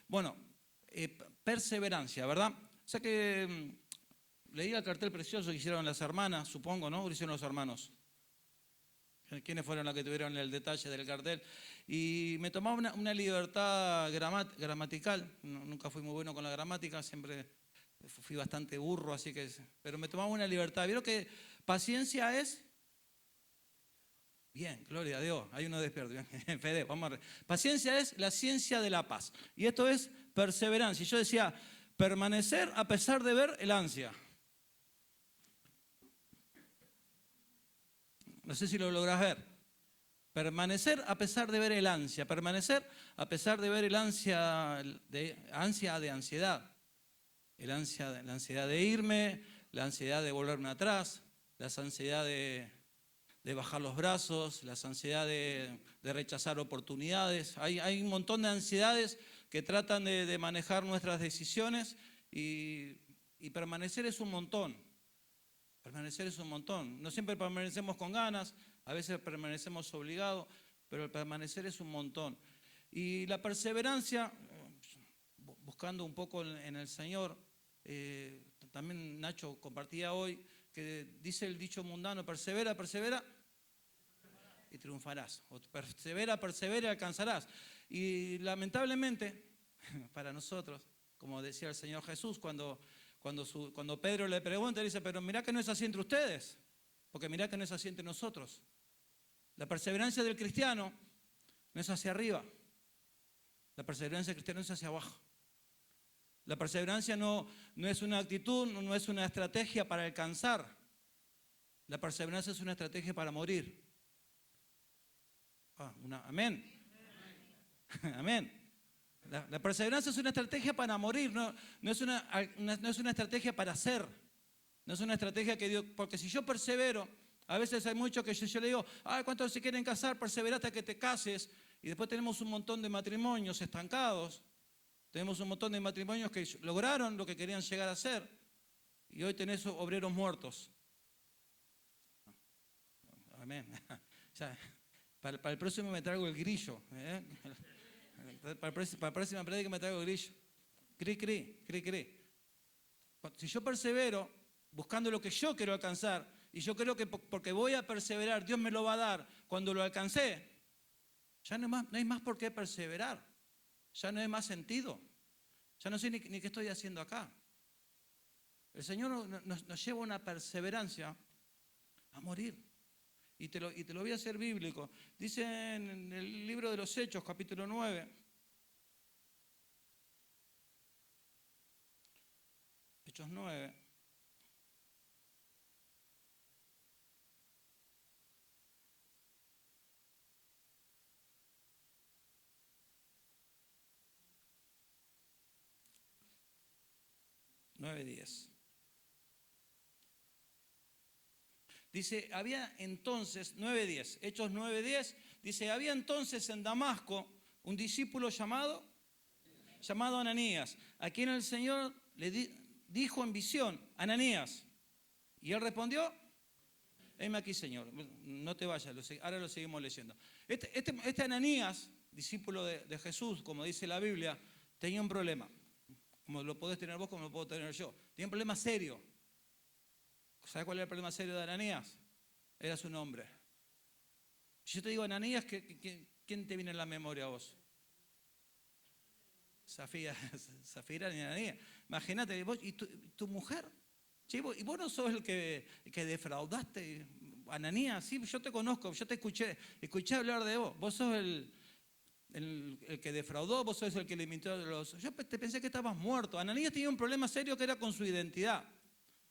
Bueno, perseverancia, ¿verdad? O sea que leí el cartel precioso que hicieron las hermanas, supongo, ¿no? ¿O lo hicieron los hermanos? ¿Quiénes fueron los que tuvieron el detalle del cartel? Y me tomaba una libertad gramatical. Nunca fui muy bueno con la gramática, siempre fui bastante burro, así que... Pero me tomaba una libertad. ¿Vieron que paciencia es? Bien, gloria a Dios. Hay uno despierto. Bien, Fede, vamos a ver. Paciencia es la ciencia de la paz. Y esto es perseverancia. Y yo decía, permanecer a pesar de ver el ansia. No sé si lo lográs ver. Permanecer a pesar de ver el ansia. Permanecer a pesar de ver el ansia de ansiedad. La ansiedad de irme, la ansiedad de volverme atrás, la ansiedad de bajar los brazos, la ansiedad de rechazar oportunidades. Hay un montón de ansiedades que tratan de manejar nuestras decisiones y permanecer es un montón. Permanecer es un montón. No siempre permanecemos con ganas, a veces permanecemos obligados, pero el permanecer es un montón. Y la perseverancia, buscando un poco en el Señor, también Nacho compartía hoy, que dice el dicho mundano, persevera, persevera y triunfarás. O persevera, persevera y alcanzarás. Y lamentablemente, para nosotros, como decía el Señor Jesús, cuando Pedro le pregunta, le dice, pero mirá que no es así entre ustedes, porque mirá que no es así entre nosotros. La perseverancia del cristiano no es hacia arriba, la perseverancia del cristiano es hacia abajo. La perseverancia no es una actitud, no es una estrategia para alcanzar. La perseverancia es una estrategia para morir. Amén. Amén. La perseverancia es una estrategia para morir, no es una estrategia para hacer. No es una estrategia que Dios, porque si yo persevero, a veces hay muchos que yo le digo, ¿cuántos se quieren casar? Persevera hasta que te cases. Y después tenemos un montón de matrimonios estancados. Tenemos un montón de matrimonios que lograron lo que querían llegar a ser. Y hoy tenés obreros muertos. Amén. O sea, para el próximo me traigo el grillo. Para la próxima prédica me traigo el grillo. Cri. Si yo persevero buscando lo que yo quiero alcanzar, y yo creo que porque voy a perseverar, Dios me lo va a dar cuando lo alcancé, ya no hay más por qué perseverar. Ya no hay más sentido. Ya no sé ni qué estoy haciendo acá. El Señor nos lleva una perseverancia a morir. Y te lo voy a hacer bíblico. Dice en el libro de los Hechos, capítulo 9. Hechos 9. Dice, había entonces, 9:10, Hechos 9:10, dice, había entonces en Damasco un discípulo llamado Ananías, a quien el Señor le dijo en visión, Ananías. Y él respondió, heme aquí, Señor, no te vayas, ahora lo seguimos leyendo. Este Ananías, discípulo de Jesús, como dice la Biblia, tenía un problema. Como lo podés tener vos, como lo puedo tener yo. Tenía un problema serio. ¿Sabes cuál era el problema serio de Ananías? Era su nombre. Si yo te digo Ananías, ¿quién te viene en la memoria a vos? Zafira ni Ananías. Imagínate, vos y tu mujer. ¿Sí? ¿Y vos no sos el que defraudaste? Ananías, sí, yo te conozco, yo te escuché hablar de vos. Vos sos el que defraudó, vos sos el que le mintió a los... Yo te pensé que estabas muerto. Ananías tenía un problema serio que era con su identidad.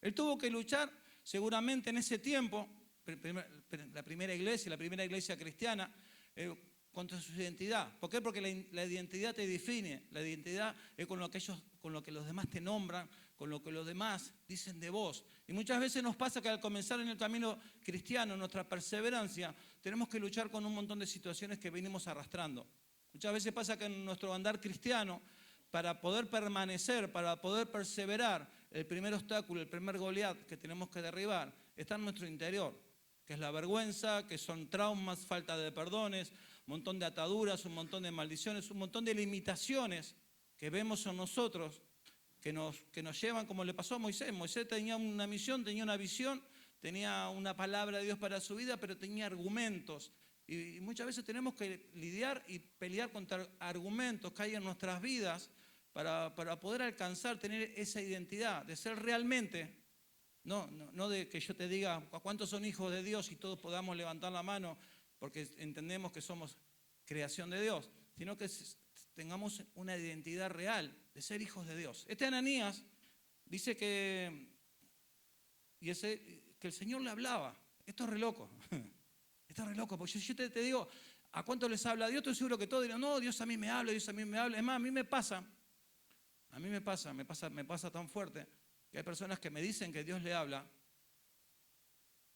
Él tuvo que luchar seguramente en ese tiempo, la primera iglesia cristiana, contra su identidad. ¿Por qué? Porque la identidad te define, la identidad es con lo que los demás te nombran, con lo que los demás dicen de vos. Y muchas veces nos pasa que al comenzar en el camino cristiano, nuestra perseverancia, tenemos que luchar con un montón de situaciones que venimos arrastrando. Muchas veces pasa que en nuestro andar cristiano, para poder permanecer, para poder perseverar, el primer obstáculo, el primer Goliat que tenemos que derribar está en nuestro interior, que es la vergüenza, que son traumas, falta de perdones, un montón de ataduras, un montón de maldiciones, un montón de limitaciones que vemos en nosotros, que nos llevan, como le pasó a Moisés. Moisés tenía una misión, tenía una visión, tenía una palabra de Dios para su vida, pero tenía argumentos. Y muchas veces tenemos que lidiar y pelear contra argumentos que hay en nuestras vidas para poder alcanzar, tener esa identidad, de ser realmente, no de que yo te diga cuántos son hijos de Dios y todos podamos levantar la mano porque entendemos que somos creación de Dios, sino que tengamos una identidad real de ser hijos de Dios. Este Ananías dice que el Señor le hablaba. Esto es re loco. Esto es re loco, porque yo te digo, ¿a cuánto les habla Dios? Estoy seguro que todos dirán, no, Dios a mí me habla, Dios a mí me habla. Es más, a mí me pasa tan fuerte que hay personas que me dicen que Dios le habla,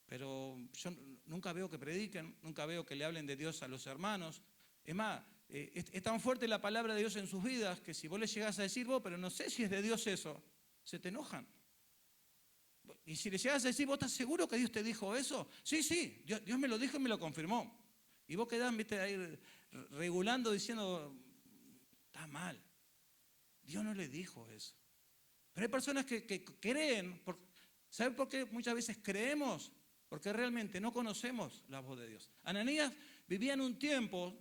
pero yo nunca veo que prediquen, nunca veo que le hablen de Dios a los hermanos. Es más, es tan fuerte la palabra de Dios en sus vidas que si vos les llegás a decir, vos, pero no sé si es de Dios eso, se te enojan. Y si le llegas a decir, ¿vos estás seguro que Dios te dijo eso? Sí, Dios me lo dijo y me lo confirmó. Y vos quedás, viste, ahí regulando, diciendo, está mal. Dios no le dijo eso. Pero hay personas que creen. ¿Saben por qué muchas veces creemos? Porque realmente no conocemos la voz de Dios. Ananías vivía en un tiempo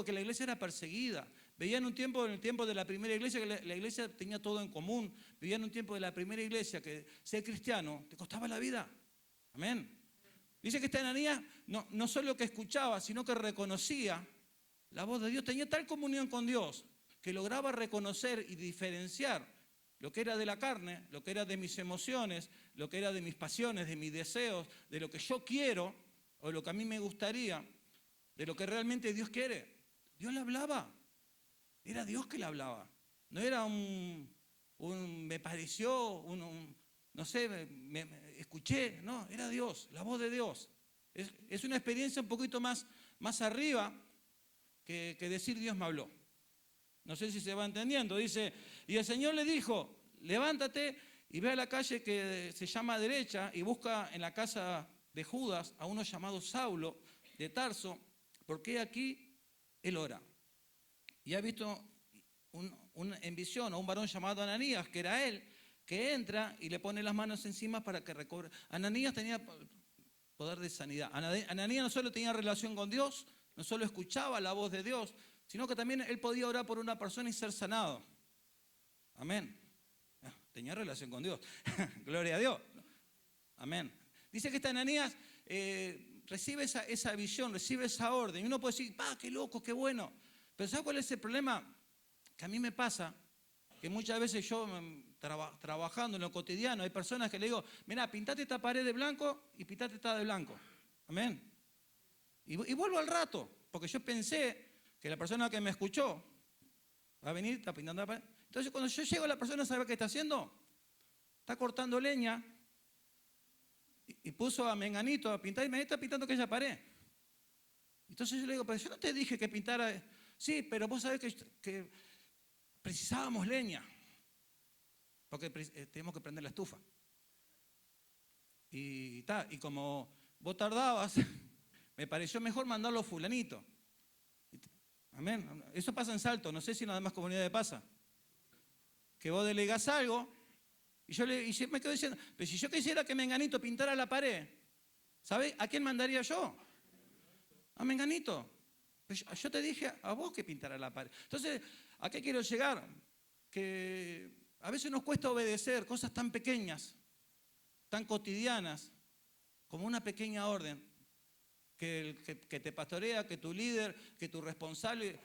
que la iglesia era perseguida. Vivía en el tiempo de la primera iglesia, que la iglesia tenía todo en común. Vivía en un tiempo de la primera iglesia que ser cristiano te costaba la vida. Amén. Dice que este Ananías no solo que escuchaba, sino que reconocía la voz de Dios. Tenía tal comunión con Dios que lograba reconocer y diferenciar lo que era de la carne, lo que era de mis emociones, lo que era de mis pasiones, de mis deseos, de lo que yo quiero o lo que a mí me gustaría, de lo que realmente Dios quiere. Dios le hablaba. Era Dios que le hablaba. No era me pareció, no sé, me escuché. No, era Dios, la voz de Dios. Es una experiencia un poquito más arriba que decir Dios me habló. No sé si se va entendiendo. Dice, y el Señor le dijo, levántate y ve a la calle que se llama derecha y busca en la casa de Judas a uno llamado Saulo de Tarso, porque aquí él ora. Y ha visto en visión a un varón llamado Ananías, que era él, que entra y le pone las manos encima para que recobre. Ananías tenía poder de sanidad. Ananías no solo tenía relación con Dios, no solo escuchaba la voz de Dios, sino que también él podía orar por una persona y ser sanado. Amén. Tenía relación con Dios. Gloria a Dios. Amén. Dice que este Ananías recibe esa visión, recibe esa orden. Y uno puede decir, qué loco, qué bueno. Pero ¿sabe cuál es el problema? Que a mí me pasa, que muchas veces yo trabajando en lo cotidiano, hay personas que le digo, mira, pintate esta pared de blanco y pintate esta de blanco. Amén. Y vuelvo al rato, porque yo pensé que la persona que me escuchó va a venir, está pintando la pared. Entonces cuando yo llego, la persona sabe qué está haciendo. Está cortando leña y puso a Menganito a pintar y Menganito está pintando aquella pared. Entonces yo le digo, pero yo no te dije que pintara. Sí, pero vos sabés que precisábamos leña, porque tenemos que prender la estufa. Y como vos tardabas, me pareció mejor mandarlo a fulanito. Amén. Eso pasa en Salto, no sé si en las demás comunidades pasa. Que vos delegás algo, y yo me quedo diciendo, pero si yo quisiera que Menganito pintara la pared, ¿sabés a quién mandaría yo? A Menganito. Yo te dije a vos que pintara la pared. Entonces, ¿a qué quiero llegar? Que a veces nos cuesta obedecer cosas tan pequeñas, tan cotidianas, como una pequeña orden, que te pastorea, que tu líder, que tu responsable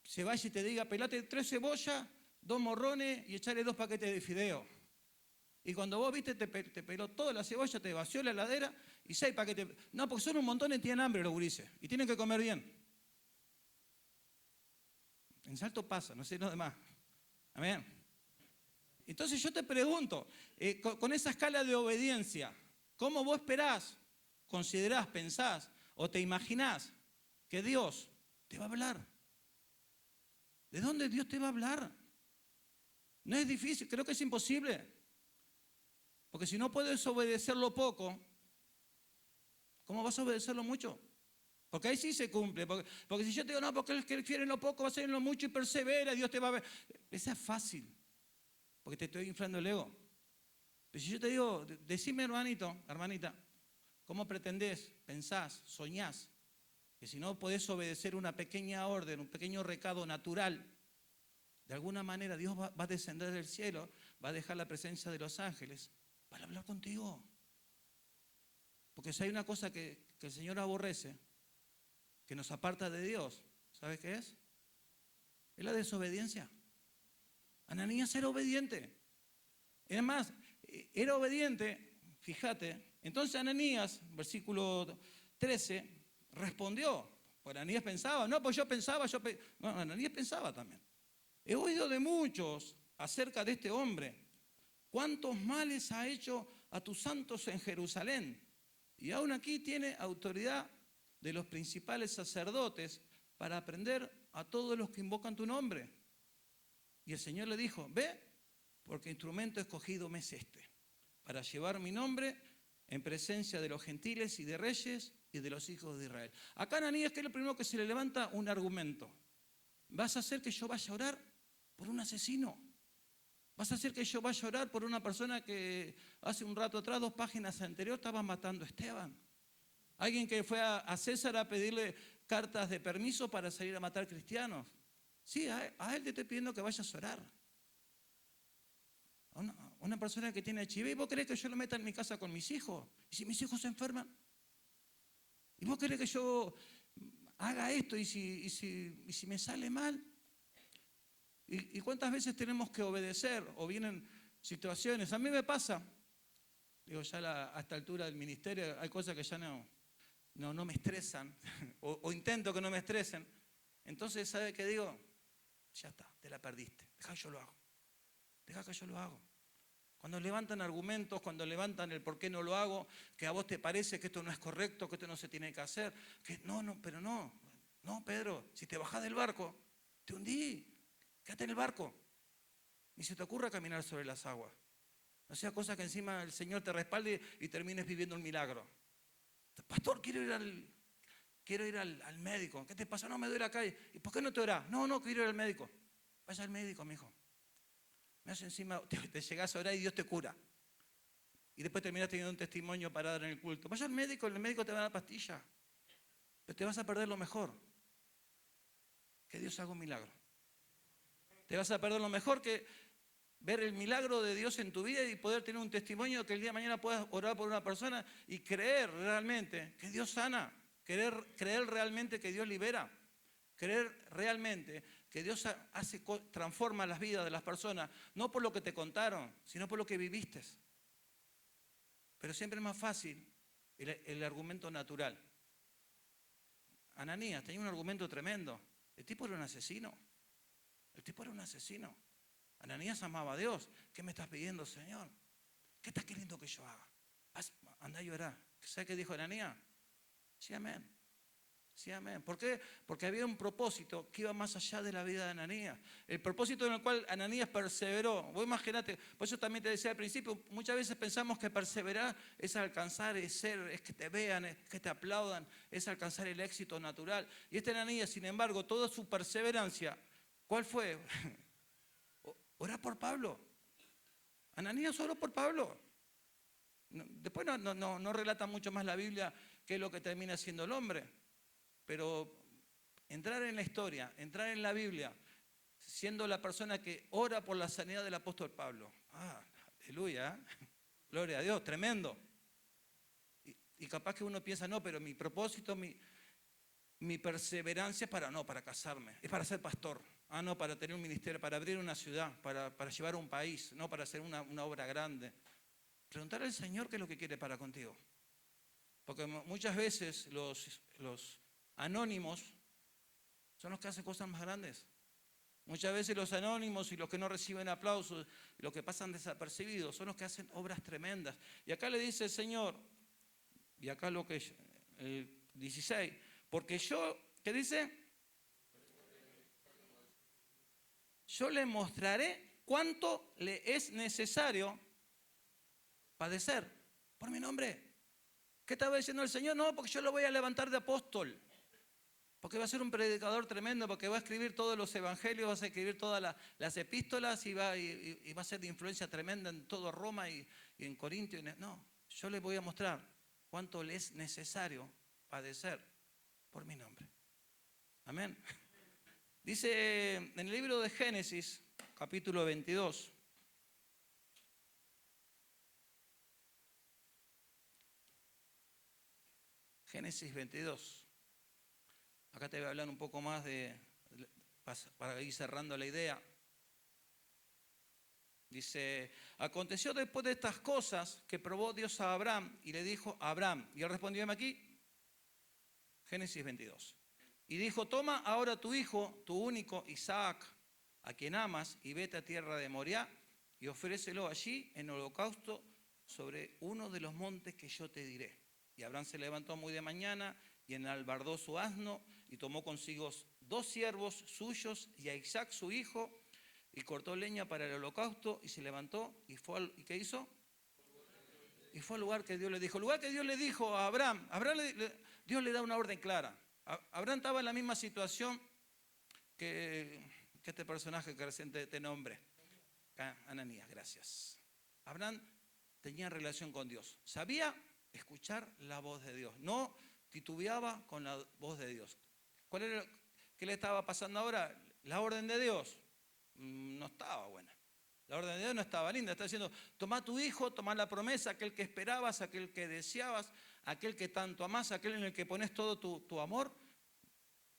se vaya y te diga, pelate 3 cebollas, 2 morrones y echarle 2 paquetes de fideo. Y cuando vos viste, te peló toda la cebolla, te vació la heladera y 6 paquetes. No, porque son un montón y tienen hambre los gurises y tienen que comer bien. En Salto pasa, no sé los demás. Amén. Entonces yo te pregunto, con esa escala de obediencia, ¿cómo vos esperás, considerás, pensás o te imaginás que Dios te va a hablar? ¿De dónde Dios te va a hablar? No es difícil, creo que es imposible. Porque si no puedes obedecerlo poco, ¿cómo vas a obedecerlo mucho? Porque ahí sí se cumple. Porque si yo te digo, no, porque el que fiere en lo poco va a ser en lo mucho y persevera, Dios te va a ver. Esa es fácil, porque te estoy inflando el ego. Pero si yo te digo, decime hermanito, hermanita, ¿cómo pretendés, pensás, soñás, que si no podés obedecer una pequeña orden, un pequeño recado natural, de alguna manera Dios va a descender del cielo, va a dejar la presencia de los ángeles para hablar contigo? Porque si hay una cosa que el Señor aborrece, que nos aparta de Dios, ¿sabes qué es? Es la desobediencia. Ananías era obediente. Es más, era obediente, fíjate. Entonces Ananías, versículo 13, respondió. Pues Ananías pensaba, no, pues yo pensaba, no, Ananías pensaba también. He oído de muchos acerca de este hombre. ¿Cuántos males ha hecho a tus santos en Jerusalén? Y aún aquí tiene autoridad de los principales sacerdotes para aprender a todos los que invocan tu nombre. Y el Señor le dijo, ve, porque instrumento escogido me es este, para llevar mi nombre en presencia de los gentiles y de reyes y de los hijos de Israel. Acá Ananías, que es lo primero que se le levanta un argumento. ¿Vas a hacer que yo vaya a orar por un asesino? ¿Vas a hacer que yo vaya a orar por una persona que hace un rato atrás, 2 páginas anterior, estaba matando a Esteban? Alguien que fue a César a pedirle cartas de permiso para salir a matar cristianos. Sí, a él te estoy pidiendo que vayas a orar. Una persona que tiene HIV, ¿y vos querés que yo lo meta en mi casa con mis hijos? ¿Y si mis hijos se enferman? ¿Y vos querés que yo haga esto y si me sale mal? ¿Y cuántas veces tenemos que obedecer o vienen situaciones? A mí me pasa, digo, ya a esta altura del ministerio hay cosas que ya no me estresan o intento que no me estresen. Entonces, ¿sabe qué digo? Ya está, te la perdiste, deja que yo lo hago. Deja que yo lo hago. Cuando levantan argumentos, cuando levantan el por qué no lo hago, que a vos te parece que esto no es correcto, que esto no se tiene que hacer, que pero no, Pedro, si te bajás del barco, te hundí. Quédate en el barco. Ni se te ocurra caminar sobre las aguas. No sea cosa que encima el Señor te respalde y termines viviendo un milagro. Pastor, quiero ir al médico. ¿Qué te pasa? No, me duele acá. ¿Y por qué no te orás? No, quiero ir al médico. Vaya al médico, mijo. Me hace encima, te llegás a orar y Dios te cura. Y después terminás teniendo un testimonio para dar en el culto. Vaya al médico, el médico te va a dar pastilla. Pero te vas a perder lo mejor. Que Dios haga un milagro. Te vas a perder lo mejor que ver el milagro de Dios en tu vida y poder tener un testimonio que el día de mañana puedas orar por una persona y creer realmente que Dios sana, creer realmente que Dios libera, creer realmente que Dios transforma las vidas de las personas, no por lo que te contaron, sino por lo que viviste. Pero siempre es más fácil el argumento natural. Ananías tenía un argumento tremendo. El tipo era un asesino. Ananías amaba a Dios. ¿Qué me estás pidiendo, Señor? ¿Qué estás queriendo que yo haga? Anda a llorar. ¿Sabes qué dijo Ananías? Sí, amén. Sí, amén. ¿Por qué? Porque había un propósito que iba más allá de la vida de Ananías. El propósito en el cual Ananías perseveró. Vos imaginate, por eso también te decía al principio, muchas veces pensamos que perseverar es alcanzar, es que te vean, es que te aplaudan, es alcanzar el éxito natural. Y este Ananías, sin embargo, toda su perseverancia, ¿cuál fue? Orar por Pablo. Ananías oró por Pablo. Después no relata mucho más la Biblia qué es lo que termina siendo el hombre. Pero entrar en la historia, entrar en la Biblia, siendo la persona que ora por la sanidad del apóstol Pablo. Aleluya. Gloria a Dios, tremendo. Y capaz que uno piensa, no, pero mi propósito, mi perseverancia es para casarme, es para ser pastor. No, para tener un ministerio, para abrir una ciudad, para llevar un país, no para hacer una obra grande. Preguntar al Señor qué es lo que quiere para contigo. Porque muchas veces los anónimos son los que hacen cosas más grandes. Muchas veces los anónimos y los que no reciben aplausos, los que pasan desapercibidos, son los que hacen obras tremendas. Y acá le dice el Señor, y acá lo que es el 16, porque yo, ¿qué dice? Yo le mostraré cuánto le es necesario padecer por mi nombre. ¿Qué estaba diciendo el Señor? No, porque yo lo voy a levantar de apóstol. Porque va a ser un predicador tremendo, porque va a escribir todos los evangelios, va a escribir todas las epístolas y va a ser de influencia tremenda en todo Roma y en Corintio. No, yo les voy a mostrar cuánto le es necesario padecer por mi nombre. Amén. Dice en el libro de Génesis, capítulo 22. Génesis 22. Acá te voy a hablar un poco más para ir cerrando la idea. Dice, aconteció después de estas cosas que probó Dios a Abraham y le dijo a Abraham, y él respondió aquí, Génesis 22. Y dijo, toma ahora tu hijo, tu único Isaac, a quien amas, y vete a tierra de Moriah y ofrécelo allí en holocausto sobre uno de los montes que yo te diré. Y Abraham se levantó muy de mañana y enalbardó su asno y tomó consigo 2 siervos suyos y a Isaac su hijo y cortó leña para el holocausto y se levantó y fue ¿y qué hizo? Y fue al lugar que Dios le dijo. El lugar que Dios le dijo a Abraham. Dios le da una orden clara. Abraham estaba en la misma situación que este personaje que recién te nombré. Ananías, gracias. Abraham tenía relación con Dios. Sabía escuchar la voz de Dios. No titubeaba con la voz de Dios. ¿Qué le estaba pasando ahora? La orden de Dios no estaba buena. La orden de Dios no estaba linda. Está diciendo, toma tu hijo, toma la promesa, aquel que esperabas, aquel que deseabas, aquel que tanto amás, aquel en el que pones todo tu amor.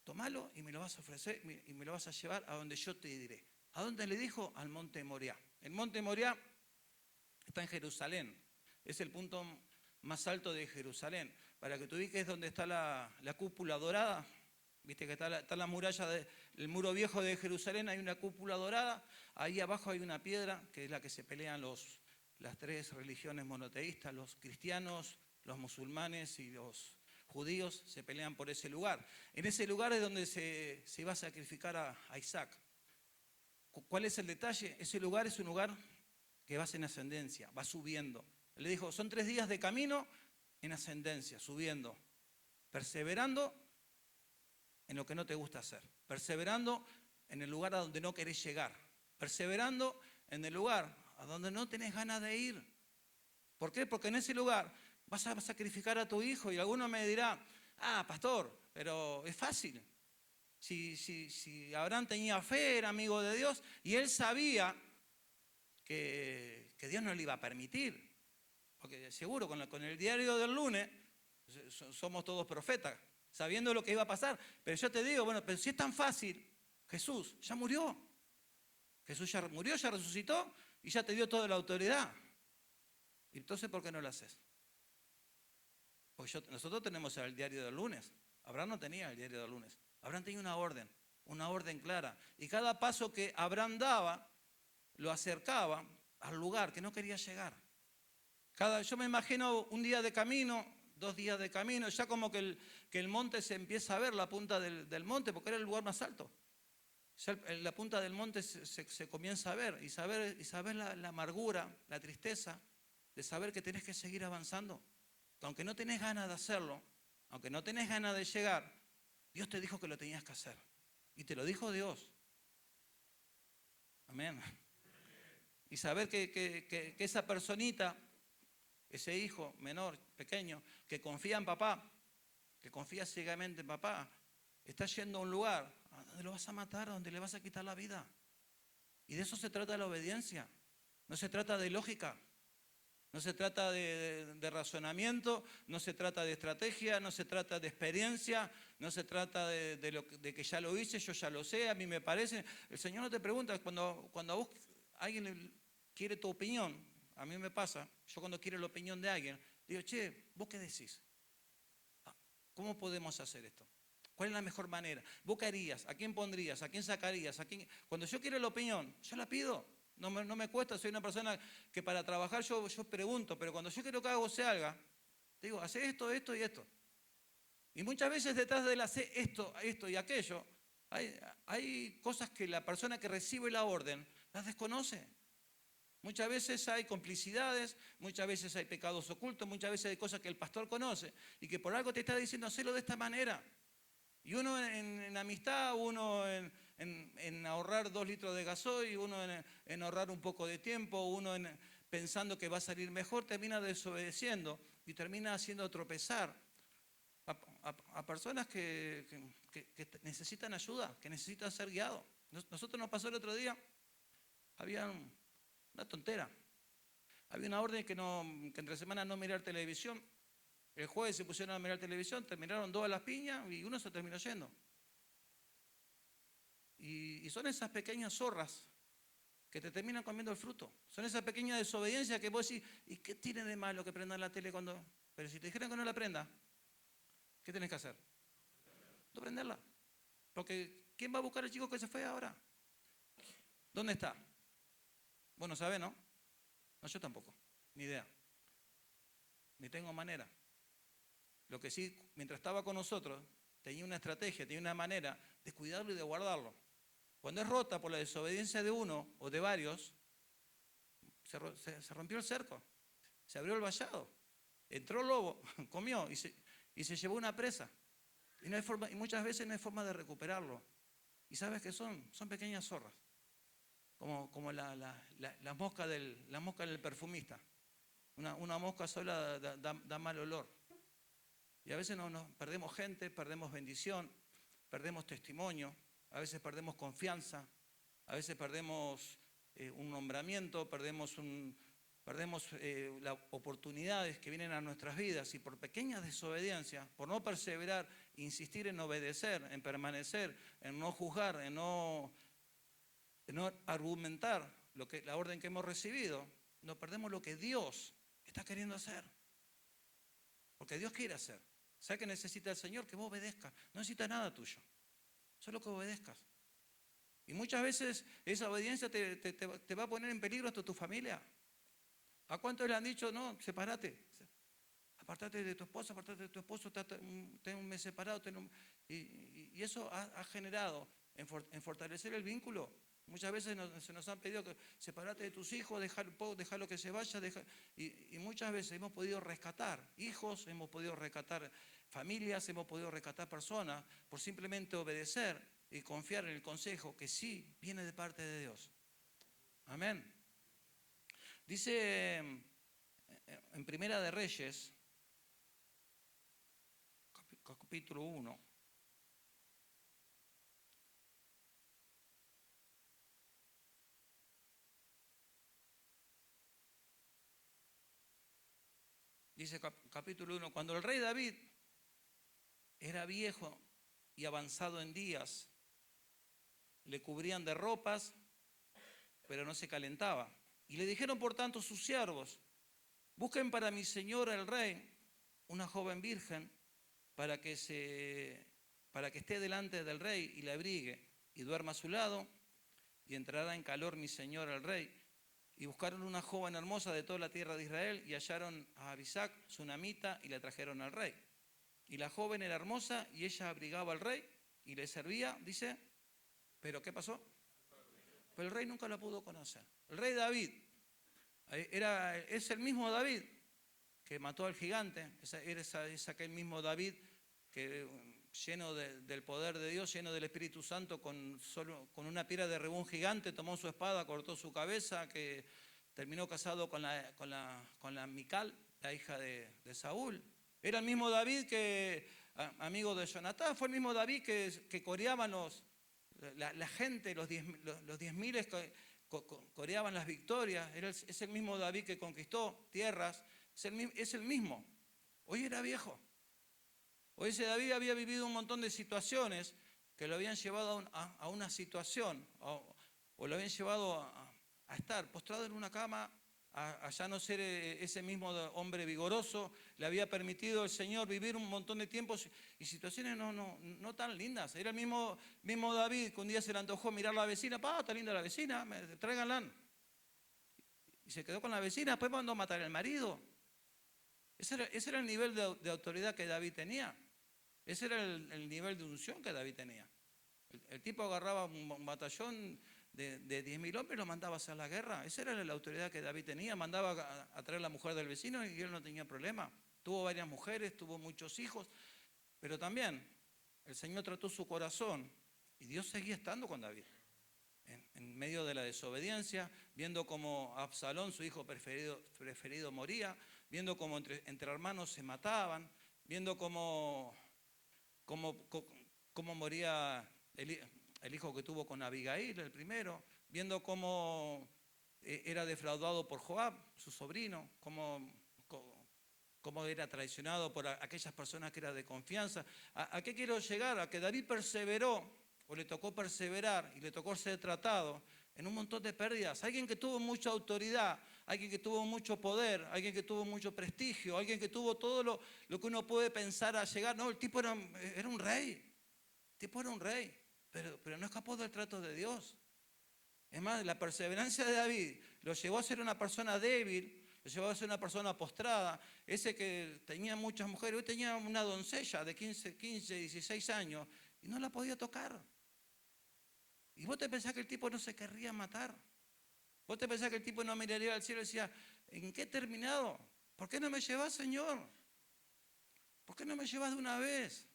Tómalo y me lo vas a ofrecer y me lo vas a llevar a donde yo te diré. ¿A dónde le dijo? Al monte Moriah. El monte Moriah está en Jerusalén. Es el punto más alto de Jerusalén. Para que tú ubiques donde está la cúpula dorada. Viste que está la muralla del muro viejo de Jerusalén, hay una cúpula dorada, ahí abajo hay una piedra que es la que se pelean las 3 religiones monoteístas, los cristianos, los musulmanes y los judíos se pelean por ese lugar. En ese lugar es donde se iba a sacrificar a Isaac. ¿Cuál es el detalle? Ese lugar es un lugar que va en ascendencia, va subiendo. Él le dijo, son 3 días de camino en ascendencia, subiendo, perseverando en lo que no te gusta hacer, perseverando en el lugar a donde no querés llegar, perseverando en el lugar a donde no tenés ganas de ir. ¿Por qué? Porque en ese lugar vas a sacrificar a tu hijo y alguno me dirá, pastor, pero es fácil. Si Abraham tenía fe, era amigo de Dios y él sabía que Dios no le iba a permitir. Porque seguro con el diario del lunes somos todos profetas, sabiendo lo que iba a pasar. Pero yo te digo, bueno, pero si es tan fácil, Jesús ya murió. Jesús ya murió, ya resucitó y ya te dio toda la autoridad. ¿Y entonces por qué no lo haces? Porque nosotros tenemos el diario del lunes. Abraham no tenía el diario del lunes. Abraham tenía una orden clara. Y cada paso que Abraham daba, lo acercaba al lugar que no quería llegar. Yo me imagino un día de camino, 2 días de camino, ya como que el monte se empieza a ver, la punta del monte, porque era el lugar más alto. Ya la punta del monte se comienza a ver y saber la amargura, la tristeza de saber que tenés que seguir avanzando. Que aunque no tenés ganas de hacerlo, aunque no tenés ganas de llegar, Dios te dijo que lo tenías que hacer. Y te lo dijo Dios. Amén. Y saber que esa personita, ese hijo menor, pequeño, que confía en papá, que confía ciegamente en papá, está yendo a un lugar a donde lo vas a matar, a donde le vas a quitar la vida. Y de eso se trata la obediencia. No se trata de lógica, no se trata de razonamiento, no se trata de estrategia, no se trata de experiencia, no se trata de que ya lo hice, yo ya lo sé, a mí me parece. El Señor no te pregunta, cuando a vos alguien quiere tu opinión, a mí me pasa, yo cuando quiero la opinión de alguien, digo, che, ¿vos qué decís? ¿Cómo podemos hacer esto? ¿Cuál es la mejor manera? ¿Vos qué harías? ¿A quién pondrías? ¿A quién sacarías? Cuando yo quiero la opinión, yo la pido. No me cuesta, soy una persona que para trabajar yo pregunto, pero cuando yo quiero que algo se haga, te digo, hace esto, esto y esto. Y muchas veces detrás del hacer esto y aquello, hay cosas que la persona que recibe la orden las desconoce. Muchas veces hay complicidades, muchas veces hay pecados ocultos, muchas veces hay cosas que el pastor conoce y que por algo te está diciendo hacerlo de esta manera. Y uno en amistad, uno en ahorrar 2 litros de gasoil, uno en ahorrar un poco de tiempo, uno pensando que va a salir mejor, termina desobedeciendo y termina haciendo tropezar a personas que necesitan ayuda, que necesitan ser guiados. Nosotros nos pasó el otro día, había una tontera. Había una orden que entre semana no mirar televisión. El jueves se pusieron a mirar televisión, terminaron 2 a las piñas y uno se terminó yendo. Y son esas pequeñas zorras que te terminan comiendo el fruto. Son esas pequeñas desobediencias que vos decís, ¿y qué tiene de malo que prendan la tele cuando...? Pero si te dijeran que no la prenda, ¿qué tenés que hacer? No prenderla. Porque ¿quién va a buscar al chico que se fue ahora? ¿Dónde está? Vos no sabés, ¿no? No, yo tampoco. Ni idea. Ni tengo manera. Lo que sí, mientras estaba con nosotros, tenía una estrategia, tenía una manera de cuidarlo y de guardarlo. Cuando es rota por la desobediencia de uno o de varios, se rompió el cerco, se abrió el vallado, entró el lobo, comió y se llevó una presa. Y muchas veces no hay forma de recuperarlo. ¿Y sabes qué son? Son pequeñas zorras, como la mosca del perfumista. Una mosca sola da mal olor. Y a veces nos perdemos gente, perdemos bendición, perdemos testimonio, a veces perdemos confianza, a veces perdemos un nombramiento, perdemos las oportunidades que vienen a nuestras vidas y por pequeñas desobediencias, por no perseverar, insistir en obedecer, en permanecer, en no juzgar, en no argumentar la orden que hemos recibido, nos perdemos lo que Dios está queriendo hacer. Porque Dios quiere hacer. ¿Sabe qué necesita el Señor? Que vos obedezcas. No necesita nada tuyo. Solo que obedezcas. Y muchas veces esa obediencia te va a poner en peligro hasta tu familia. ¿A cuántos le han dicho, no, sepárate? Apartate de tu esposa, apartate de tu esposo, ten un mes separado. Y eso ha generado en fortalecer el vínculo. Muchas veces se nos han pedido que separate de tus hijos, dejarlo que se vaya. Y muchas veces hemos podido rescatar hijos, hemos podido rescatar familias, hemos podido rescatar personas por simplemente obedecer y confiar en el consejo que sí viene de parte de Dios. Amén. Dice en Primera de Reyes, capítulo 1. Dice capítulo 1, cuando el rey David era viejo y avanzado en días, le cubrían de ropas, pero no se calentaba. Y le dijeron por tanto sus siervos, busquen para mi señor el rey una joven virgen para que esté delante del rey y le abrigue y duerma a su lado, y entrará en calor mi señor el rey. Y buscaron una joven hermosa de toda la tierra de Israel y hallaron a Abisac, sunamita, y la trajeron al rey. Y la joven era hermosa y ella abrigaba al rey y le servía, dice, ¿pero qué pasó? Pero el rey nunca la pudo conocer. El rey David, es el mismo David que mató al gigante, es aquel mismo David que lleno del poder de Dios, lleno del Espíritu Santo, con una piedra derribó un gigante, tomó su espada, cortó su cabeza, que terminó casado con la Mical, la hija de Saúl. Era el mismo David amigo de Jonatán, fue el mismo David que coreaban la gente, los 10.000 coreaban las victorias. Es el mismo David que conquistó tierras, es el mismo. Hoy era viejo. Hoy ese David había vivido un montón de situaciones que lo habían llevado a una situación, o lo habían llevado a estar postrado en una cama, a ya no ser ese mismo hombre vigoroso. Le había permitido el Señor vivir un montón de tiempos y situaciones no tan lindas. Era el mismo David que un día se le antojó mirar a la vecina, está linda la vecina, tráiganla. Y se quedó con la vecina, después mandó a matar al marido. Ese era el nivel de autoridad que David tenía. Ese era el nivel de unción que David tenía. El tipo agarraba un batallón de 10.000 hombres y lo mandaba a hacer la guerra. Esa era la autoridad que David tenía. Mandaba a traer a la mujer del vecino y él no tenía problema. Tuvo varias mujeres, tuvo muchos hijos, pero también el Señor trató su corazón y Dios seguía estando con David. En medio de la desobediencia, viendo cómo Absalón, su hijo preferido moría, viendo cómo entre hermanos se mataban, viendo cómo moría el hijo que tuvo con Abigail, el primero, viendo cómo era defraudado por Joab, su sobrino, cómo era traicionado por aquellas personas que eran de confianza. ¿A qué quiero llegar? A que David perseveró, o le tocó perseverar y le tocó ser tratado en un montón de pérdidas. Alguien que tuvo mucha autoridad, alguien que tuvo mucho poder, alguien que tuvo mucho prestigio, alguien que tuvo todo lo que uno puede pensar a llegar. No, el tipo era un rey, el tipo era un rey, pero no escapó del trato de Dios. Es más, la perseverancia de David lo llevó a ser una persona débil, lo llevó a ser una persona postrada. Ese que tenía muchas mujeres, hoy tenía una doncella de 15, 16 años y no la podía tocar. Y vos te pensás que el tipo no se querría matar. Vos te pensás que el tipo no miraría al cielo y decía, ¿en qué he terminado? ¿Por qué no me llevas, Señor? ¿Por qué no me llevas de una vez?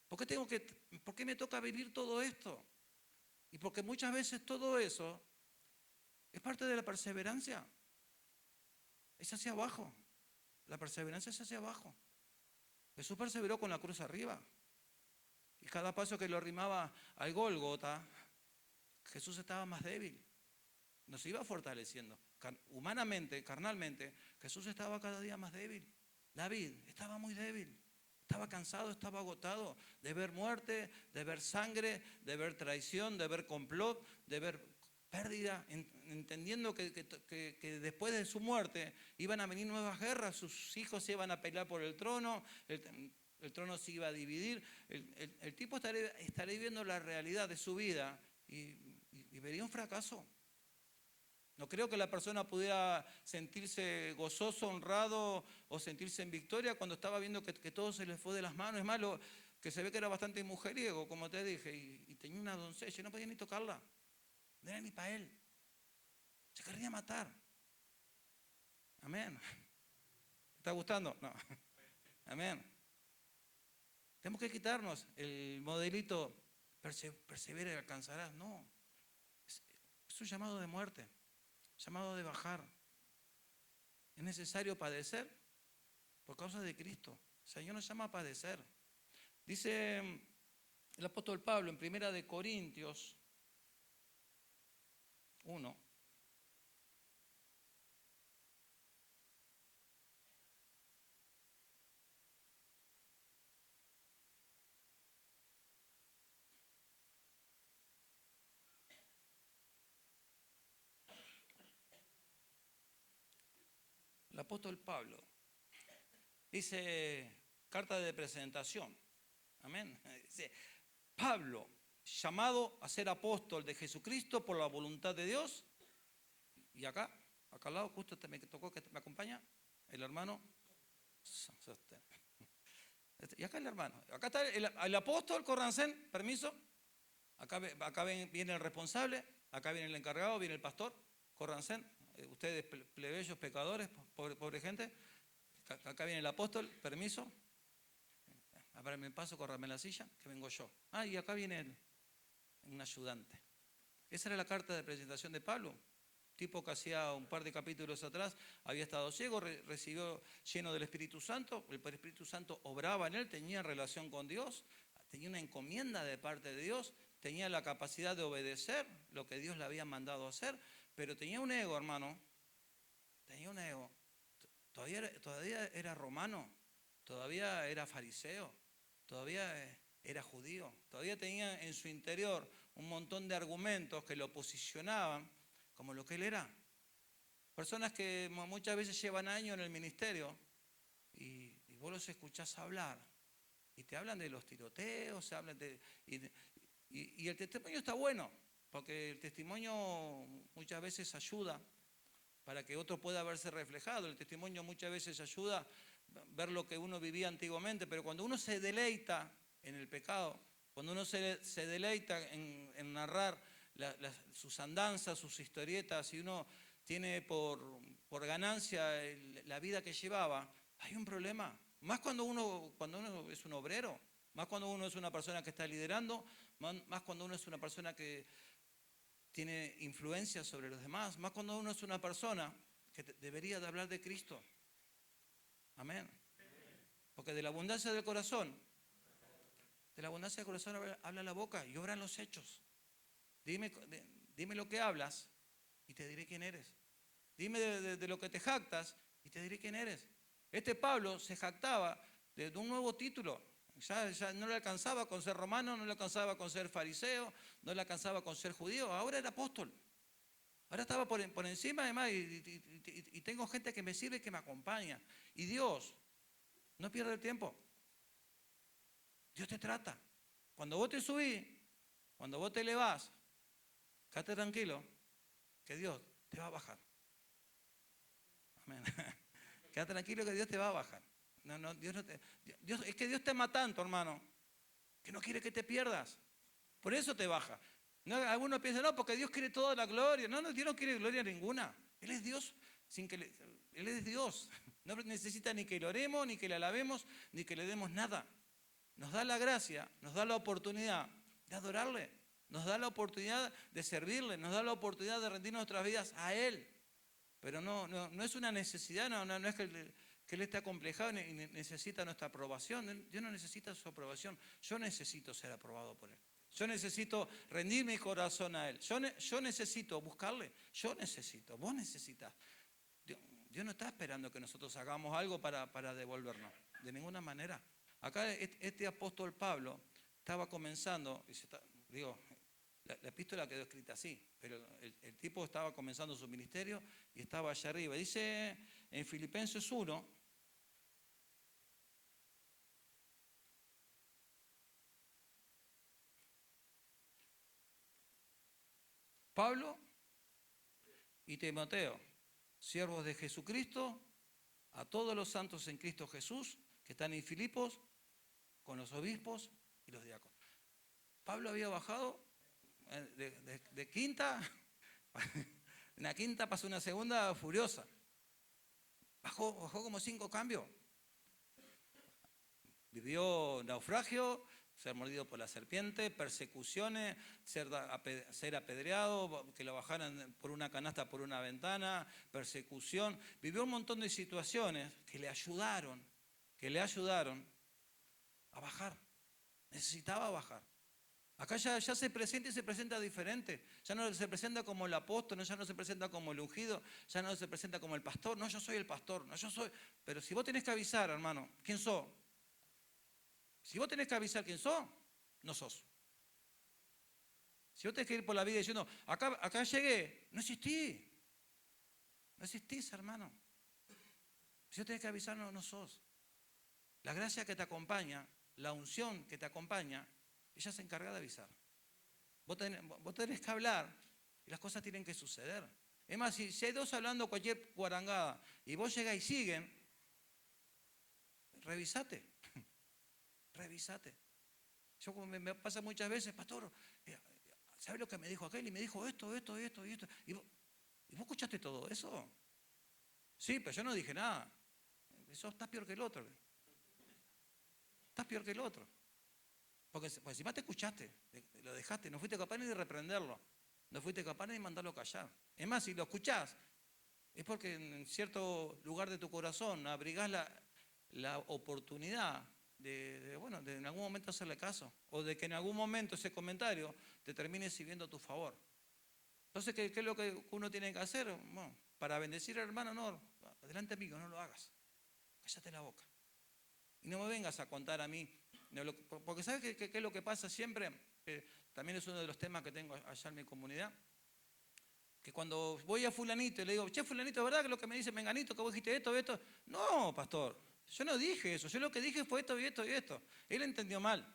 ¿Por qué me toca vivir todo esto? Y porque muchas veces todo eso es parte de la perseverancia. Es hacia abajo. La perseverancia es hacia abajo. Jesús perseveró con la cruz arriba. Y cada paso que lo arrimaba al Gólgota, Jesús estaba más débil. Nos iba fortaleciendo. Humanamente, carnalmente, Jesús estaba cada día más débil. David estaba muy débil. Estaba cansado, estaba agotado de ver muerte, de ver sangre, de ver traición, de ver complot, de ver pérdida, entendiendo que después de su muerte iban a venir nuevas guerras, sus hijos se iban a pelear por el trono, el trono se iba a dividir. El tipo estaría viviendo la realidad de su vida y vería un fracaso. No creo que la persona pudiera sentirse gozoso, honrado o sentirse en victoria cuando estaba viendo que todo se le fue de las manos. Es más, que se ve que era bastante mujeriego, como te dije, y tenía una doncella, no podía ni tocarla. No era ni para él. Se quería matar. Amén. ¿Te está gustando? No. Amén. Tenemos que quitarnos el modelito, persevera y alcanzarás. No. Es un llamado de muerte. Llamado de bajar. Es necesario padecer por causa de Cristo. El Señor nos llama a padecer. Dice el apóstol Pablo en 1 Corintios 1. El apóstol Pablo dice, carta de presentación, amén. Dice, Pablo, llamado a ser apóstol de Jesucristo por la voluntad de Dios. Y acá al lado, justo me tocó que me acompaña el hermano. Y acá el hermano. Acá está el apóstol Corrancén, permiso. Acá viene el responsable, acá viene el encargado, viene el pastor Corrancén. Ustedes plebeyos, pecadores, pobre gente. Acá viene el apóstol, permiso. Ahora me paso, corrame la silla, que vengo yo. Y acá viene un ayudante. Esa era la carta de presentación de Pablo. Tipo que hacía un par de capítulos atrás había estado ciego, recibió lleno del Espíritu Santo. El Espíritu Santo obraba en él, tenía relación con Dios, tenía una encomienda de parte de Dios, tenía la capacidad de obedecer lo que Dios le había mandado hacer, pero tenía un ego, hermano. Tenía un ego. Todavía era romano, todavía era fariseo, todavía era judío, todavía tenía en su interior un montón de argumentos que lo posicionaban como lo que él era. Personas que muchas veces llevan años en el ministerio y vos los escuchás hablar y te hablan de los tiroteos, y el testimonio está bueno, porque el testimonio muchas veces ayuda para que otro pueda verse reflejado. El testimonio muchas veces ayuda a ver lo que uno vivía antiguamente, pero cuando uno se deleita en el pecado, cuando uno se deleita en narrar sus andanzas, sus historietas, y uno tiene por ganancia la vida que llevaba, hay un problema. Más cuando uno es un obrero. Más cuando uno es una persona que está liderando, más cuando uno es una persona que tiene influencia sobre los demás, más cuando uno es una persona que debería de hablar de Cristo. Amén. Porque de la abundancia del corazón habla la boca y obran los hechos. Dime lo que hablas y te diré quién eres. Dime de lo que te jactas y te diré quién eres. Este Pablo se jactaba de un nuevo título. Ya no le alcanzaba con ser romano, no le alcanzaba con ser fariseo, no le alcanzaba con ser judío. Ahora era apóstol. Ahora estaba por encima además y tengo gente que me sirve y que me acompaña. Y Dios no pierde el tiempo. Dios te trata. Cuando vos te subís, cuando vos te elevás, quédate tranquilo que Dios te va a bajar. Amén. Quédate tranquilo que Dios te va a bajar. Es que Dios te ama tanto, hermano, que no quiere que te pierdas. Por eso te baja. No, algunos piensan, no, porque Dios quiere toda la gloria. No, Dios no quiere gloria ninguna. Él es Dios Él es Dios. No necesita ni que lo oremos, ni que le alabemos, ni que le demos nada. Nos da la gracia, nos da la oportunidad de adorarle, nos da la oportunidad de servirle, nos da la oportunidad de rendir nuestras vidas a Él. Pero no es una necesidad, no es que Él esté acomplejado y necesita nuestra aprobación. Dios no necesita su aprobación. Yo necesito ser aprobado por Él. Yo necesito rendir mi corazón a Él. Yo necesito buscarle. Vos necesitas. Dios no está esperando que nosotros hagamos algo para devolvernos. De ninguna manera. Acá este apóstol Pablo estaba comenzando, la epístola quedó escrita así, pero el tipo estaba comenzando su ministerio y estaba allá arriba. Dice en Filipenses 1, Pablo y Timoteo, siervos de Jesucristo, a todos los santos en Cristo Jesús, que están en Filipos, con los obispos y los diáconos. Pablo había bajado de quinta, una quinta pasó una segunda furiosa. Bajó como 5 cambios. Vivió naufragio, ser mordido por la serpiente, persecuciones, ser apedreado, que lo bajaran por una canasta por una ventana, persecución. Vivió un montón de situaciones que le ayudaron a bajar. Necesitaba bajar. Acá ya se presenta y se presenta diferente. Ya no se presenta como el apóstol, ya no se presenta como el ungido, ya no se presenta como el pastor. No, yo soy el pastor, no, yo soy. Pero si vos tenés que avisar, hermano, ¿quién sos? Si vos tenés que avisar quién sos, no sos. Si vos tenés que ir por la vida diciendo, acá llegué, no existí. No existís, hermano. Si vos tenés que avisar, no sos. La gracia que te acompaña, la unción que te acompaña, ella se encarga de avisar. Vos tenés que hablar y las cosas tienen que suceder. Es más, si hay dos hablando cualquier guarangada y vos llegás y siguen, revisate. Revisate. Yo me pasa muchas veces, pastor, ¿sabe lo que me dijo aquel? Y me dijo esto. ¿Y vos escuchaste todo eso? Sí, pero yo no dije nada. Eso está peor que el otro. Estás peor que el otro. Porque encima te escuchaste, lo dejaste, no fuiste capaz ni de reprenderlo, no fuiste capaz ni de mandarlo a callar. Es más, si lo escuchás, es porque en cierto lugar de tu corazón abrigás la oportunidad de en algún momento hacerle caso, o de que en algún momento ese comentario te termine sirviendo a tu favor. Entonces, ¿qué es lo que uno tiene que hacer? Bueno, para bendecir al hermano, no, adelante amigo, no lo hagas, cállate la boca. Y no me vengas a contar a mí, porque ¿sabes qué es lo que pasa siempre? También es uno de los temas que tengo allá en mi comunidad, que cuando voy a fulanito y le digo, che, fulanito, ¿verdad que lo que me dice menganito, que vos dijiste esto? No, pastor, yo no dije eso, yo lo que dije fue esto y esto y esto. Él entendió mal.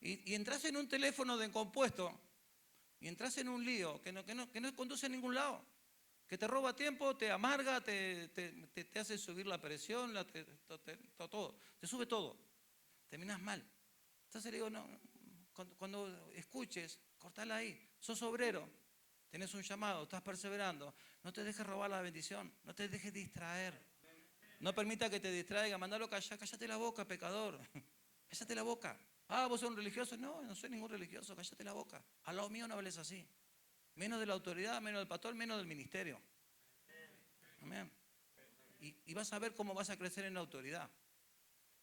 Y entras en un teléfono de compuesto, y entras en un lío que no conduce a ningún lado. Que te roba tiempo, te amarga, te hace subir la presión, todo, te sube todo, terminas mal. Entonces le digo, no, cuando escuches, cortala ahí, sos obrero, tenés un llamado, estás perseverando, no te dejes robar la bendición, no te dejes distraer. No permita que te distraiga, mandalo callar, cállate la boca, pecador. Cállate la boca. Ah, ¿vos sos un religioso? No, no soy ningún religioso, cállate la boca. Al lado mío no hables así. Menos de la autoridad, menos del pastor, menos del ministerio. Amén. Y vas a ver cómo vas a crecer en la autoridad.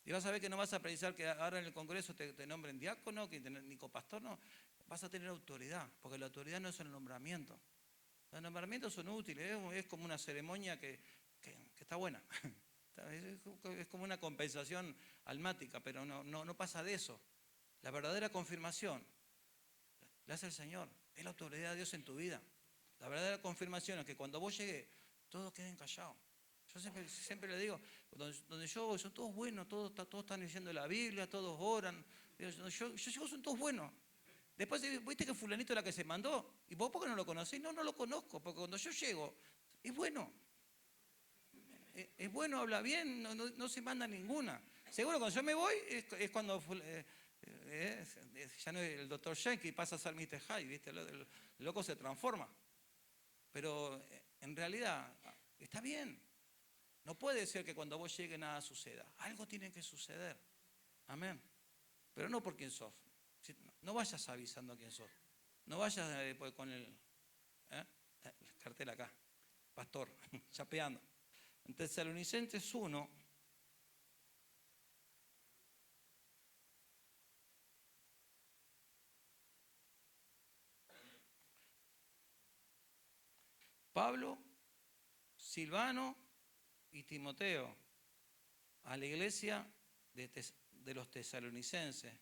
Y vas a ver que no vas a precisar que ahora en el Congreso te nombren diácono, ni copastor, no. Vas a tener autoridad, porque la autoridad no es el nombramiento. Los nombramientos son útiles, es como una ceremonia que está buena. Es como una compensación almática, pero no pasa de eso. La verdadera confirmación la hace el Señor, es la autoridad de Dios en tu vida. La verdadera confirmación es que cuando vos llegues, todos queden callados. Yo siempre le digo, donde yo voy, son todos buenos, todos están leyendo la Biblia, todos oran. Yo llego, son todos buenos. Después, viste que fulanito es la que se mandó. ¿Y vos por qué no lo conocés? No lo conozco, porque cuando yo llego, es bueno. Es bueno, habla bien, no se manda ninguna. Seguro cuando yo me voy, es cuando ya no es el doctor Shanky, pasa a ser Mr. Hyde, ¿viste? El loco se transforma. Pero en realidad, está bien. No puede ser que cuando vos llegues nada suceda. Algo tiene que suceder. Amén. Pero no por quién sos. No vayas avisando quién sos. No vayas con el cartel acá. Pastor, chapeando. En Tesalonicenses 1. Pablo, Silvano y Timoteo a la iglesia de los tesalonicenses,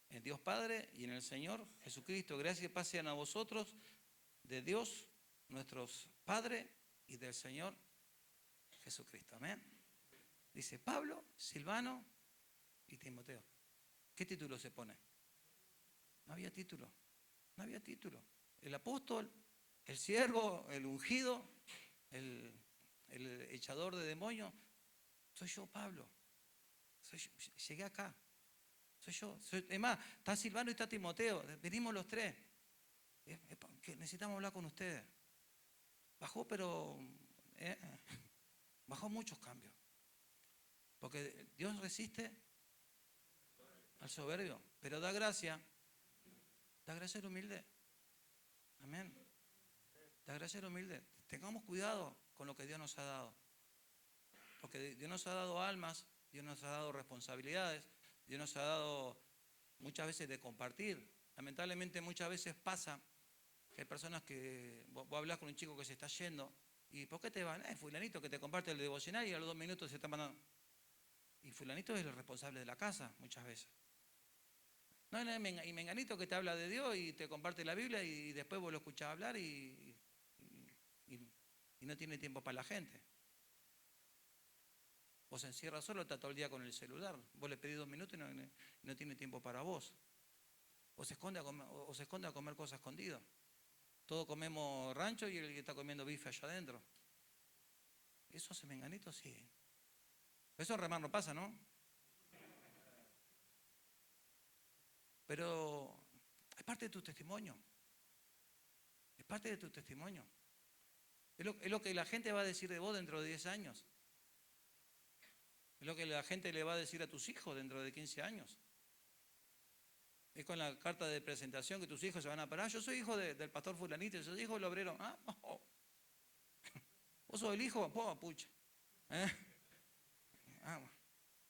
en Dios Padre y en el Señor Jesucristo. Gracias pasen a vosotros de Dios, nuestro Padre, y del Señor Jesucristo. Amén. Dice Pablo, Silvano y Timoteo. ¿Qué título se pone? No había título. No había título. El apóstol, el siervo, el ungido, el echador de demonios, soy yo, Pablo. Llegué acá. Soy yo. Es más, está Silvano y está Timoteo. Venimos los tres. Que necesitamos hablar con ustedes. Bajó, pero bajó muchos cambios. Porque Dios resiste al soberbio, pero da gracia al humilde. Amén. Da gracia al humilde. Tengamos cuidado con lo que Dios nos ha dado. Porque Dios nos ha dado almas, Dios nos ha dado responsabilidades, Dios nos ha dado muchas veces de compartir. Lamentablemente muchas veces pasa que hay personas que vos hablas con un chico que se está yendo y ¿por qué te van? Fulanito que te comparte el devocional y a los 2 minutos se está mandando. Y fulanito es el responsable de la casa muchas veces. No, y menganito que te habla de Dios y te comparte la Biblia y después vos lo escuchás hablar y no tiene tiempo para la gente. O se encierra solo, está todo el día con el celular. Vos le pedís 2 minutos y no tiene tiempo para vos. O se esconde a comer cosas escondidas. Todos comemos rancho y él está comiendo bife allá adentro. ¿Eso hace menganito? Sí. Eso en Remar no pasa, ¿no? Pero es parte de tu testimonio. Es parte de tu testimonio. Es lo que la gente va a decir de vos dentro de 10 años. Es lo que la gente le va a decir a tus hijos dentro de 15 años. Es con la carta de presentación que tus hijos se van a parar. Yo soy hijo del pastor fulanito, yo soy hijo del obrero. Ah, oh. ¿Vos sos el hijo? Pucha.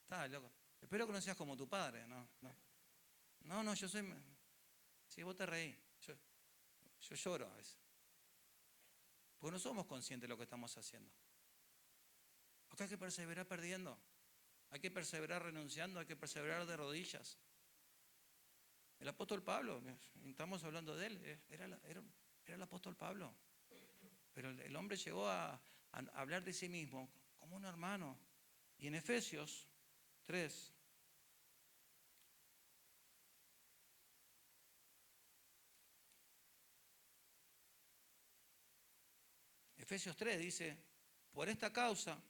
Está loco. Espero que no seas como tu padre. No, yo soy... Sí, vos te reí. Yo lloro a veces. Porque no somos conscientes de lo que estamos haciendo. Porque hay que perseverar perdiendo. Hay que perseverar renunciando, hay que perseverar de rodillas. El apóstol Pablo, estamos hablando de él, era el apóstol Pablo. Pero el hombre llegó a hablar de sí mismo como un hermano. Y en Efesios 3, dice, por esta causa,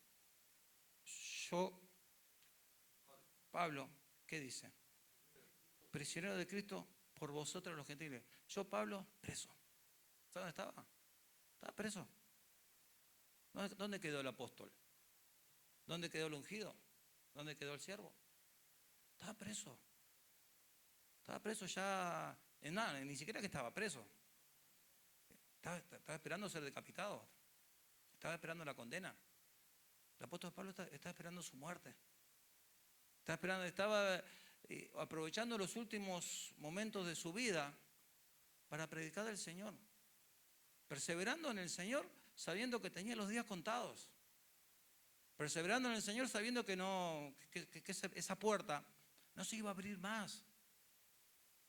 yo, Pablo, ¿qué dice? Prisionero de Cristo por vosotros los gentiles. Yo, Pablo, preso. ¿Sabes dónde estaba? Estaba preso. ¿Dónde quedó el apóstol? ¿Dónde quedó el ungido? ¿Dónde quedó el siervo? Estaba preso. Estaba preso ya, en nada, ni siquiera que estaba preso. Estaba esperando ser decapitado. Estaba esperando la condena. El apóstol Pablo estaba esperando su muerte. Estaba aprovechando los últimos momentos de su vida para predicar del Señor. Perseverando en el Señor, sabiendo que tenía los días contados. Perseverando en el Señor, sabiendo que esa puerta no se iba a abrir más.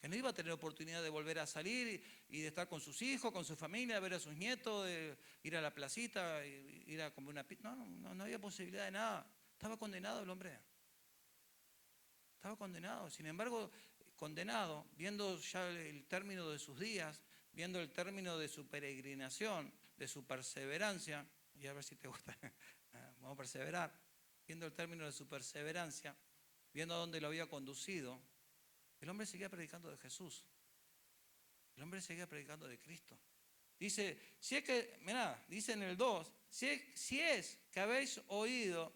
Que no iba a tener oportunidad de volver a salir y de estar con sus hijos, con su familia, ver a sus nietos, de ir a la placita, ir a comer una pizza. No había posibilidad de nada. Estaba condenado el hombre. Estaba condenado. Sin embargo, condenado, viendo ya el término de sus días, viendo el término de su peregrinación, de su perseverancia, y a ver si te gusta, vamos a perseverar, viendo el término de su perseverancia, viendo a dónde lo había conducido, el hombre seguía predicando de Jesús. El hombre seguía predicando de Cristo. Dice, si es que, mirá, dice en el 2, si es que habéis oído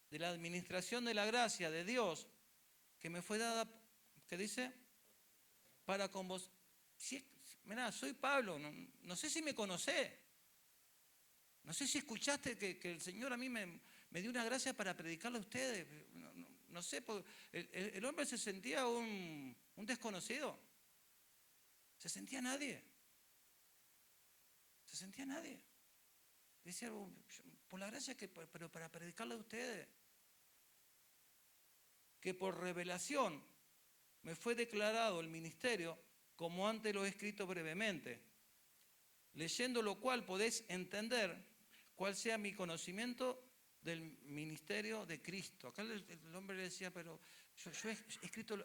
de la administración de la gracia de Dios que me fue dada, ¿qué dice? Para con vos. Mirá, soy Pablo, no sé si me conocés. No sé si escuchaste que el Señor a mí me dio una gracia para predicarle a ustedes. No sé, el hombre se sentía un desconocido. Se sentía nadie. Se sentía nadie. Decía, por la gracia pero para predicarle a ustedes. Que por revelación me fue declarado el ministerio como antes lo he escrito brevemente. Leyendo lo cual podéis entender cuál sea mi conocimiento del ministerio de Cristo. Acá el hombre le decía, pero yo he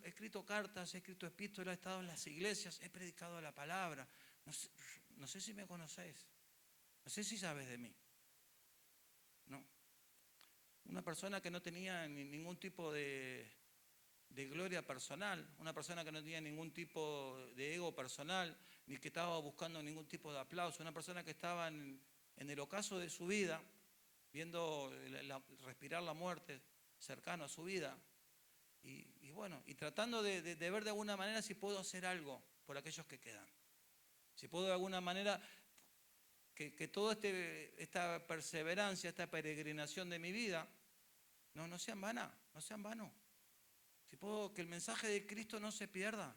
escrito cartas, he escrito epístolas, he estado en las iglesias, he predicado la palabra. No sé si me conocéis, no sé si sabes de mí. No. Una persona que no tenía ningún tipo de gloria personal, una persona que no tenía ningún tipo de ego personal, ni que estaba buscando ningún tipo de aplauso, una persona que estaba en el ocaso de su vida, viendo respirar la muerte cercano a su vida, y bueno, y tratando de ver de alguna manera si puedo hacer algo por aquellos que quedan. Si puedo de alguna manera que toda esta perseverancia, esta peregrinación de mi vida, no sea en vano, no sea en vano. Si puedo que el mensaje de Cristo no se pierda,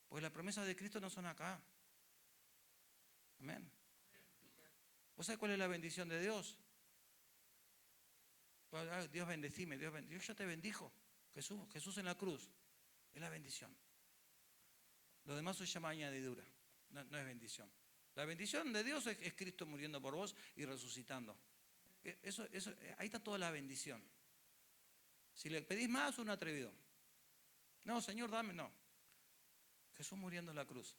pues las promesas de Cristo no son acá. Amén. ¿Vos sabés cuál es la bendición de Dios? Dios bendecime, Dios ya te bendijo. Jesús en la cruz es la bendición. Lo demás se llama añadidura, no es bendición. La bendición de Dios es Cristo muriendo por vos y resucitando. Ahí está toda la bendición. Si le pedís más, un atrevido. No, Señor, dame, no. Jesús muriendo en la cruz.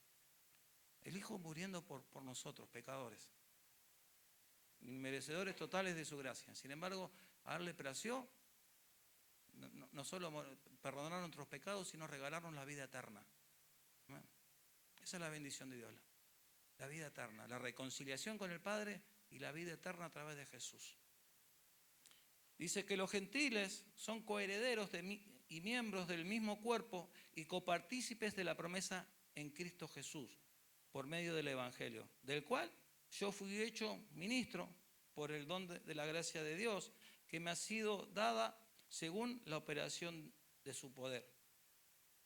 El Hijo muriendo por nosotros, pecadores. Merecedores totales de su gracia. Sin embargo, a Él le plació no solo perdonar nuestros pecados, sino regalarnos la vida eterna. Esa es la bendición de Dios. La vida eterna, la reconciliación con el Padre y la vida eterna a través de Jesús. Dice que los gentiles son coherederos y miembros del mismo cuerpo y copartícipes de la promesa en Cristo Jesús, por medio del Evangelio, del cual yo fui hecho ministro por el don de la gracia de Dios, que me ha sido dada según la operación de su poder.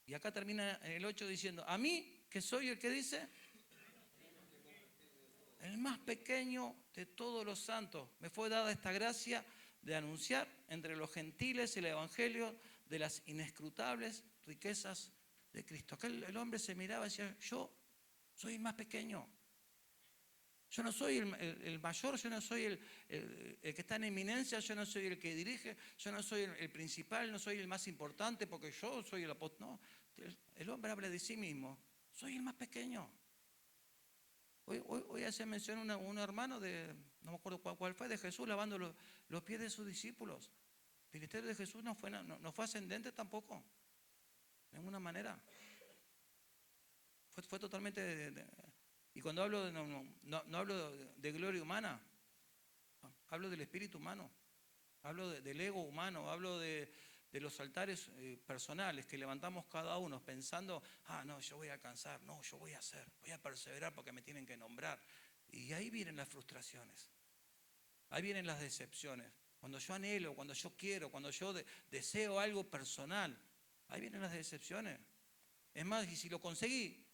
Y acá termina en el 8 diciendo, a mí, que soy el que dice, el más pequeño de todos los santos, me fue dada esta gracia de anunciar entre los gentiles el evangelio de las inescrutables riquezas de Cristo. Acá el hombre se miraba y decía, yo soy el más pequeño. Yo no soy el mayor, yo no soy el que está en eminencia, yo no soy el que dirige, yo no soy el principal, no soy el más importante porque yo soy el apóstol. No, el hombre habla de sí mismo, soy el más pequeño. Hoy hacía mención un hermano no me acuerdo cuál fue, de Jesús lavando los pies de sus discípulos. El ministerio de Jesús no fue ascendente tampoco, de ninguna manera. Fue totalmente... y cuando hablo no hablo de gloria humana, hablo del espíritu humano. Hablo del ego humano, hablo de los altares personales que levantamos cada uno pensando, no, yo voy a alcanzar, no, yo voy a hacer, voy a perseverar porque me tienen que nombrar. Y ahí vienen las frustraciones, ahí vienen las decepciones. Cuando yo anhelo, cuando yo quiero, cuando yo deseo algo personal, ahí vienen las decepciones. Es más, y si lo conseguí,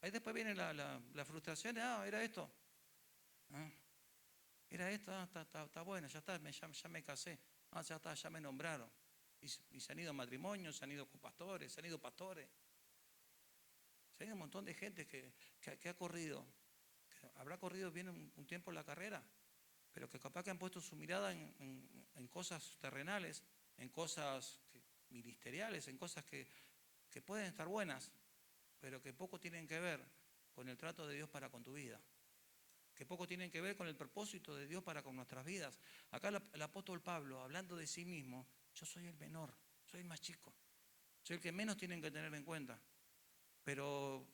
ahí después viene la frustración, era esto. Era esto, está bueno, ya está, ya me casé, ya está, ya me nombraron. Y se han ido matrimonios, se han ido con pastores, se han ido pastores. Se ha ido un montón de gente que ha corrido, que habrá corrido bien un tiempo en la carrera, pero que capaz que han puesto su mirada en cosas terrenales, en cosas ministeriales, en cosas que pueden estar buenas, pero que poco tienen que ver con el trato de Dios para con tu vida, que poco tienen que ver con el propósito de Dios para con nuestras vidas. Acá el apóstol Pablo, hablando de sí mismo, yo soy el menor, soy el más chico, soy el que menos tienen que tener en cuenta, pero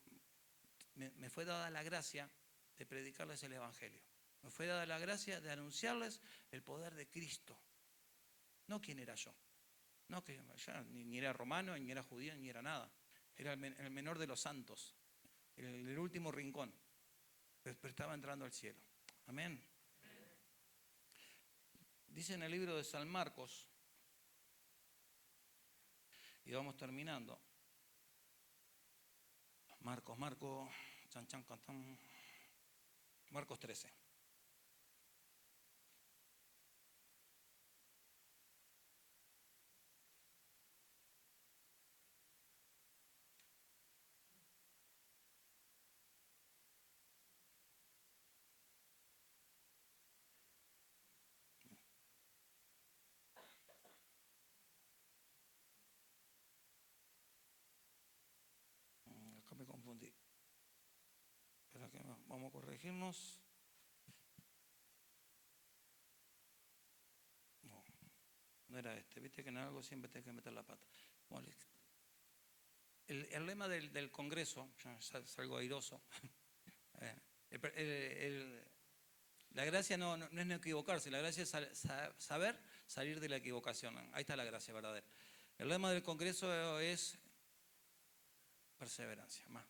me fue dada la gracia de predicarles el Evangelio, me fue dada la gracia de anunciarles el poder de Cristo, no quién era yo, no que yo ni era romano, ni era judío, ni era nada, era el menor de los santos, el último rincón, pero estaba entrando al cielo. Amén. Dice en el libro de San Marcos, y vamos terminando. Marcos 13. Acá me confundí. Espera que vamos a corregirnos. No era este. Viste que en algo siempre tienes que meter la pata. Bueno, el lema del Congreso, ya es algo airoso. La gracia no es no equivocarse, la gracia es saber salir de la equivocación. Ahí está la gracia verdadera. El lema del Congreso es perseverancia. Más.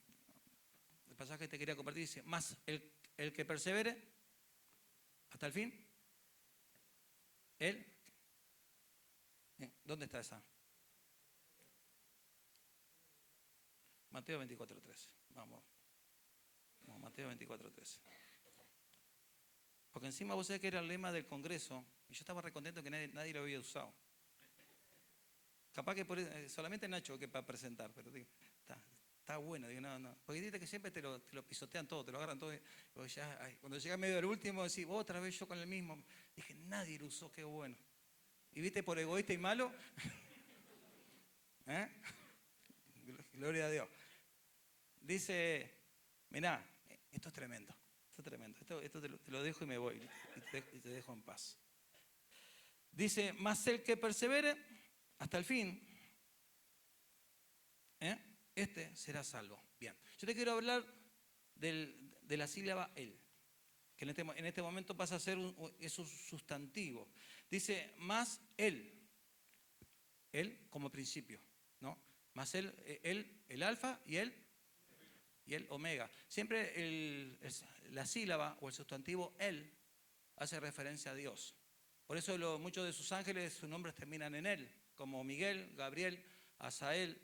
El pasaje que te quería compartir dice, más el que persevere hasta el fin, él. ¿Dónde está esa? Mateo 24:13. Vamos, Mateo 24:13. Porque encima vos sabés que era el lema del Congreso y yo estaba recontento que nadie lo había usado. Capaz que solamente Nacho que para presentar, pero digo, está bueno, digo, no. Porque dice que siempre te lo pisotean todo, te lo agarran todo. Cuando llega medio del último, decís, otra vez yo con el mismo. Dije, nadie lo usó, qué bueno. Y viste por egoísta y malo. Gloria a Dios. Dice, mirá, esto es tremendo. Esto te lo dejo y me voy. Y te dejo en paz. Dice, mas el que persevere hasta el fin, este será salvo. Bien, yo te quiero hablar de la sílaba él, que en este momento pasa a ser es un sustantivo. Dice, más él como principio, ¿no? Más el alfa y el omega. Siempre la sílaba o el sustantivo él hace referencia a Dios. Por eso muchos de sus ángeles, sus nombres terminan en él, como Miguel, Gabriel, Asael,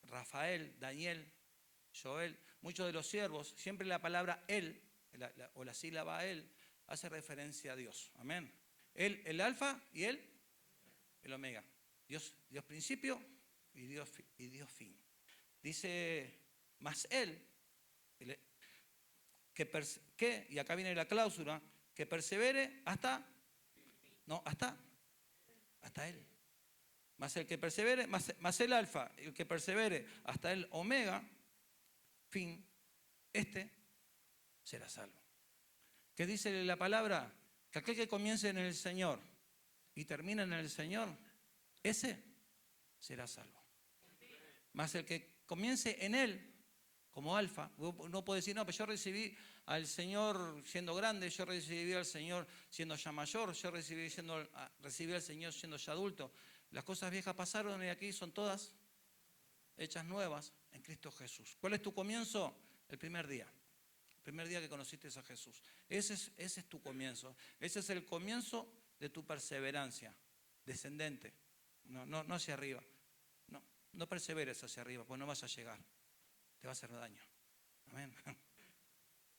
Rafael, Daniel, Joel. Muchos de los siervos, siempre la palabra él, o la sílaba él, hace referencia a Dios. Amén. Él, el alfa y él, el omega. Dios principio y Dios fin. Dice, más él, y acá viene la cláusula, que persevere hasta él. Más el que persevere, más el alfa, el que persevere hasta el omega, fin, este será salvo. ¿Qué dice la palabra? Que aquel que comience en el Señor y termina en el Señor, ese será salvo. Más el que comience en Él, como alfa. No puede decir, no, pero yo recibí al Señor siendo grande, yo recibí al Señor siendo ya mayor, yo recibí al Señor siendo ya adulto. Las cosas viejas pasaron y aquí son todas hechas nuevas en Cristo Jesús. ¿Cuál es tu comienzo? El primer día. El primer día que conociste a Jesús. Ese es tu comienzo. Ese es el comienzo de tu perseverancia descendente. No hacia arriba. No perseveres hacia arriba, pues no vas a llegar. Te va a hacer daño. Amén.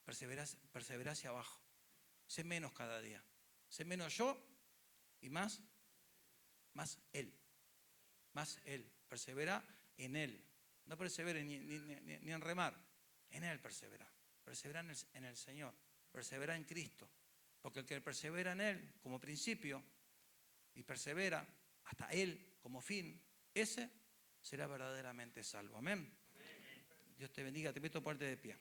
Persevera hacia abajo. Sé menos cada día. Sé menos yo y más Él. Más Él. Persevera en Él. No persevere ni en remar. En Él persevera. Persevera en el Señor. Persevera en Cristo. Porque el que persevera en Él como principio y persevera hasta Él como fin, ese será verdaderamente salvo. Amén. Dios te bendiga. Te invito a ponerte de pie.